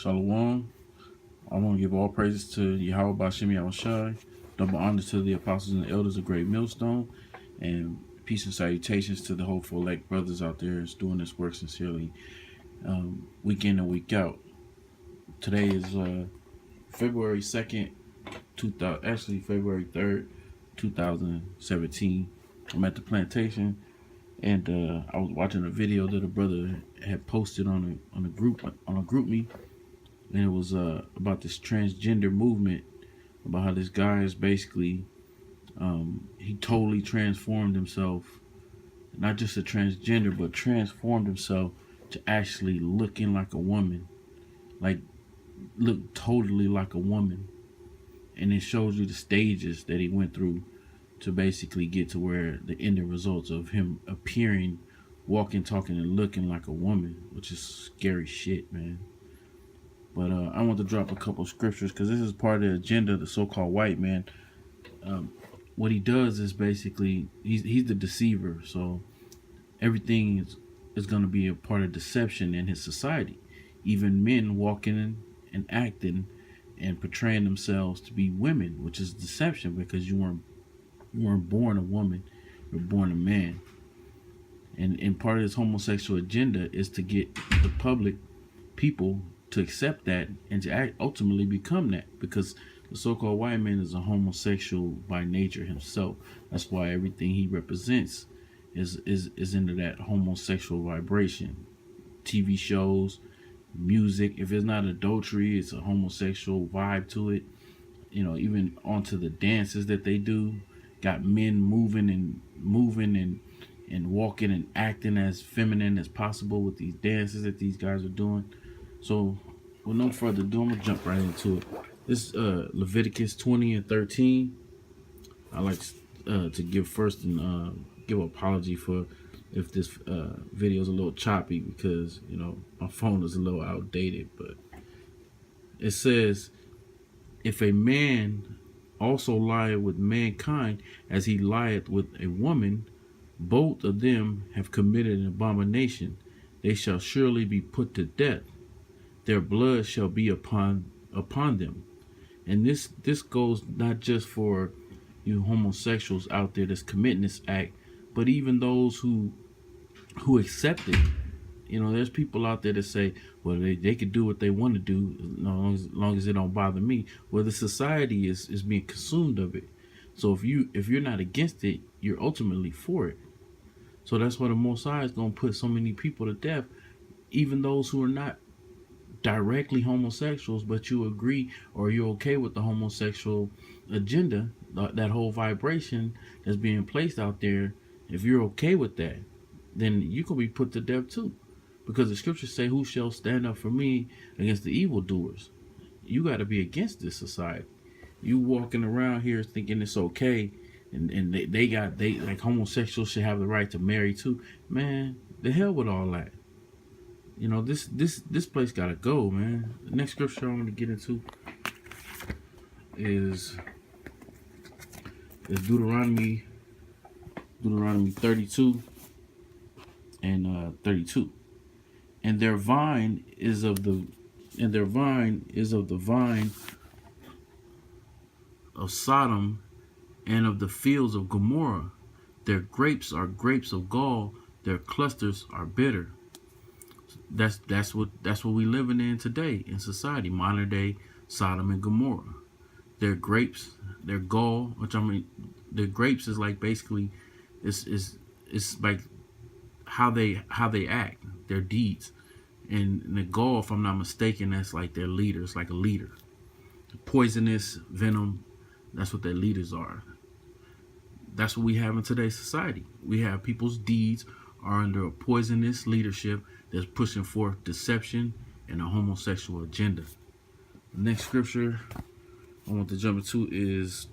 Shalom. I want to give all praises to Yahweh Bashim Yahushai. Double honor to the apostles and the elders of Great Millstone. And peace and salutations to the hopeful elect brothers out there that's doing this work sincerely, week in and week out. Today is February 2nd, February 3rd, 2017. I'm at the plantation, and I was watching a video that a brother had posted on a group me, and it was about this transgender movement, about how this guy is basically he totally transformed himself, not just a transgender, but transformed himself to actually looking like a woman, like look totally like a woman. And it shows you the stages that he went through to basically get to where the ending results of him appearing, walking, talking, and looking like a woman, which is scary shit, man. But I want to drop a couple scriptures because this is part of the agenda of the so-called white man. What he does is basically he's the deceiver, so everything is going to be a part of deception in his society. Even men walking and acting and portraying themselves to be women, which is deception, because you weren't born a woman, you were born a man. And part of this homosexual agenda is to get the public people to accept that and to ultimately become that, because the so-called white man is a homosexual by nature himself. That's why everything he represents is into that homosexual vibration. TV shows, music, if it's not adultery, it's a homosexual vibe to it. You know, even onto the dances that they do, got men moving and walking and acting as feminine as possible with these dances that these guys are doing. So with no further ado, I'm gonna jump right into it. This Leviticus 20 and 13. I like to give first and give an apology for if this video is a little choppy, because you know my phone is a little outdated. But it says, if a man also lieth with mankind as he lieth with a woman, both of them have committed an abomination. They shall surely be put to death. Their blood shall be upon them. And this goes not just for you homosexuals out there that's committing this act, but even those who accept it. You know, there's people out there that say, well, they could do what they want to do as long as it don't bother me. Well, the society is being consumed of it. So if you're not against it, you're ultimately for it. So that's why the Most High is going to put so many people to death, even those who are not directly homosexuals, but you agree or you're okay with the homosexual agenda, that whole vibration that's being placed out there. If you're okay with that, then you can be put to death too, because the scriptures say, who shall stand up for me against the evildoers? You got to be against this society. You walking around here thinking it's okay, and they like homosexuals should have the right to marry too. Man, the hell with all that. You know, this place gotta go, man. The next scripture I want to get into is Deuteronomy 32 and 32. And their vine is of the vine of Sodom and of the fields of Gomorrah. Their grapes are grapes of gall, their clusters are bitter. That's what we living in today in society, modern day Sodom and Gomorrah. Their grapes, their gall, their grapes is like basically it's like how they act, their deeds. And the gall, if I'm not mistaken, that's like their leader. It's like a leader. Poisonous venom, that's what their leaders are. That's what we have in today's society. We have people's deeds are under a poisonous leadership that's pushing forth deception and a homosexual agenda. The next scripture I want to jump into is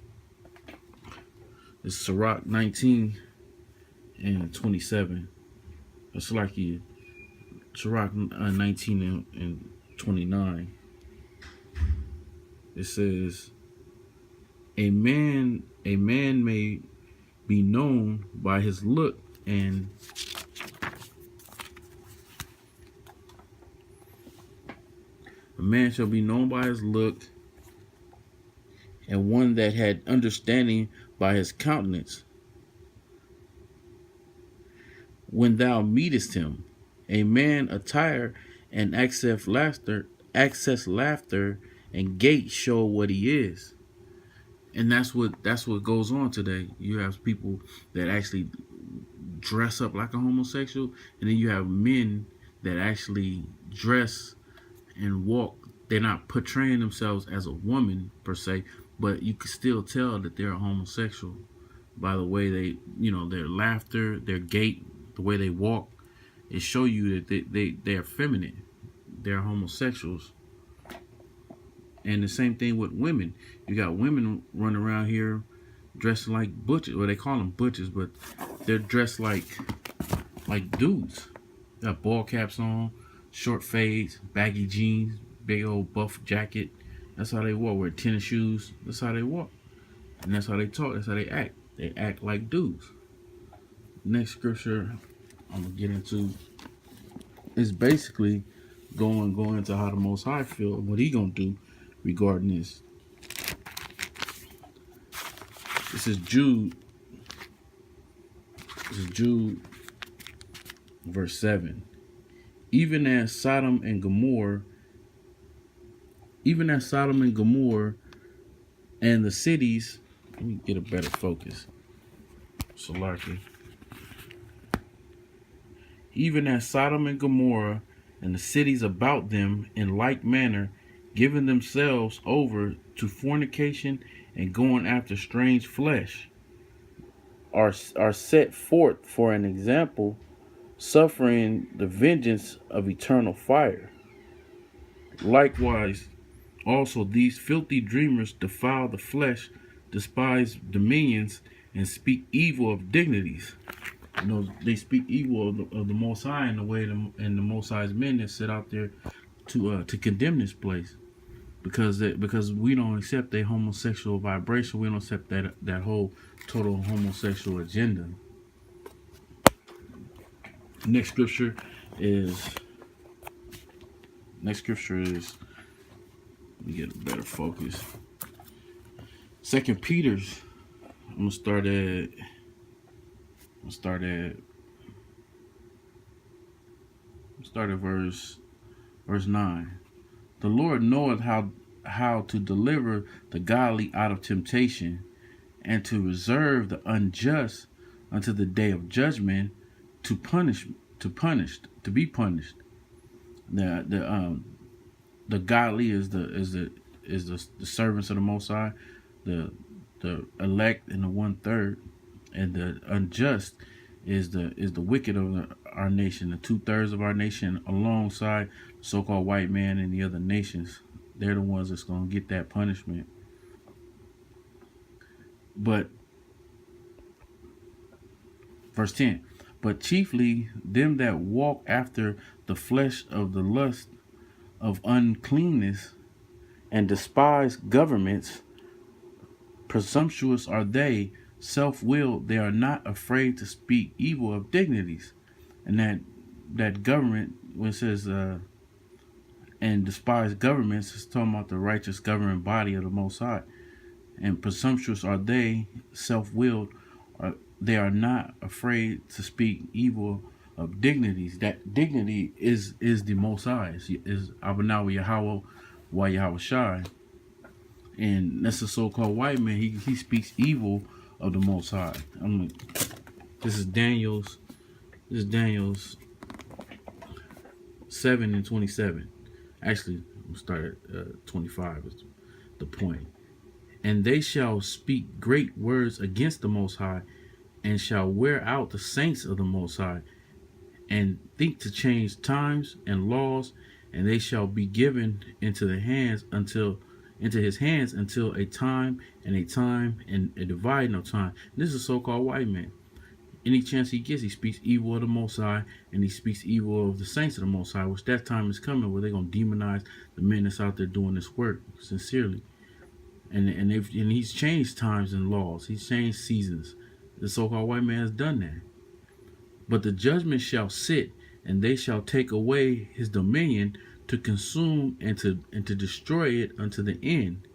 Sirach 19 and 27. That's like Sirach 19 and 29. It says, a man may be known by his look, and A man shall be known by his look, and one that had understanding by his countenance. When thou meetest him, a man attired and access laughter, and gait show what he is. And that's what goes on today. You have people that actually dress up like a homosexual, and then you have men that actually dress and walk. They're not portraying themselves as a woman per se, but you can still tell that they're a homosexual by the way they, their laughter, their gait, the way they walk. It show you that they're feminine. They're homosexuals. And the same thing with women. You got women running around here dressing like butchers. Well, they call them butchers, but they're dressed like dudes. They got ball caps on, short fades, baggy jeans, big old buff jacket. That's how they walk. Wear tennis shoes. That's how they walk. And that's how they talk. That's how they act. They act like dudes. Next scripture I'm gonna get into is basically going into how the Most High feel and what he gonna do regarding this. This is Jude. Verse 7. Even as Sodom and Gomorrah and the cities, let me get a better focus. Salarky. Even as Sodom and Gomorrah and the cities about them in like manner, giving themselves over to fornication and going after strange flesh, are set forth for an example, suffering the vengeance of eternal fire. Likewise, also these filthy dreamers defile the flesh, despise dominions, and speak evil of dignities. They speak evil of the Most High in the way, and the Most High's men that sit out there to condemn this place, because we don't accept a homosexual vibration. We don't accept that whole total homosexual agenda. Next scripture is. Let me get a better focus. 2 Peter's. I'm gonna start at verse 9. The Lord knoweth how to deliver the godly out of temptation, and to reserve the unjust unto the day of judgment, to be punished. The godly is the servants of the Most High, the elect and the 1/3, and the unjust is the wicked of our nation, the 2/3 of our nation, alongside the so-called white man and the other nations. They're the ones that's gonna get that punishment. But verse 10. But chiefly them that walk after the flesh of the lust of uncleanness, and despise governments, presumptuous are they, self-willed, they are not afraid to speak evil of dignities. And that government, when it says and despise governments, it's talking about the righteous governing body of the Most High. And presumptuous are they, self-willed, they are not afraid to speak evil of dignities. That dignity is the Most High, is Abanawi Yahweh Shai. And that's the so-called white man. He speaks evil of the Most High. This is Daniel's 7:27. Actually, we'll start at 25 is the point. And they shall speak great words against the Most High, and shall wear out the saints of the Most High, and think to change times and laws, and they shall be given into his hands until a time and a dividing of time. And this is a so-called white man. Any chance he gets, he speaks evil of the Most High, and he speaks evil of the saints of the Most High, which that time is coming where they're going to demonize the men that's out there doing this work sincerely. And he's changed times and laws. He's changed seasons. The so-called white man has done that. But the judgment shall sit, and they shall take away his dominion to consume and to destroy it unto the end.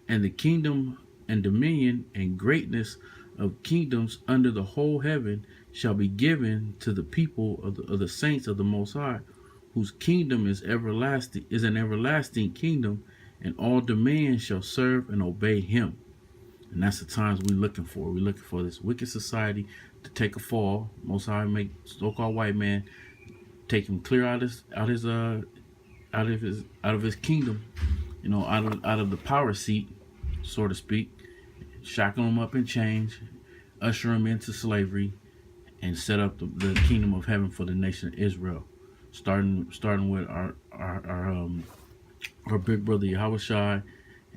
And the kingdom and dominion and greatness of kingdoms under the whole heaven shall be given to the people of the saints of the Most High, whose kingdom is everlasting, is an everlasting kingdom, and all dominion shall serve and obey him. And that's the times we're looking for. We're looking for this wicked society to take a fall. Most High make so-called white man take him clear out of his kingdom, out of the power seat, so to speak, shackle him up in chains, usher him into slavery, and set up the kingdom of heaven for the nation of Israel, starting with our big brother Yahushua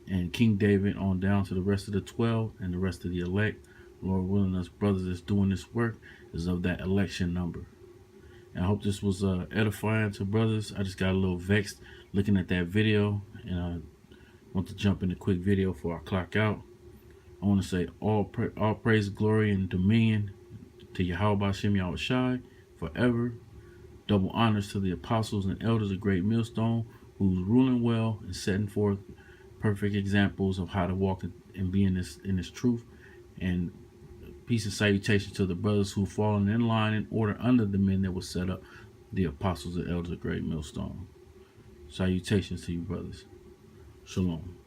and King David on down to the rest of the 12 and the rest of the elect. Lord willing, us brothers that's doing this work is of that election number. And I hope this was edifying to brothers. I just got a little vexed looking at that video, and I want to jump in a quick video before I clock out. I want to say all praise, glory, and dominion to Yahweh Hashem Yahushai forever. Double honors to the apostles and elders of Great Millstone, who's ruling well and setting forth perfect examples of how to walk and be in this truth. And peace and salutation to the brothers who fallen in line and order under the men that will set up, the apostles and elders of Great Millstone. Salutations to you, brothers. Shalom.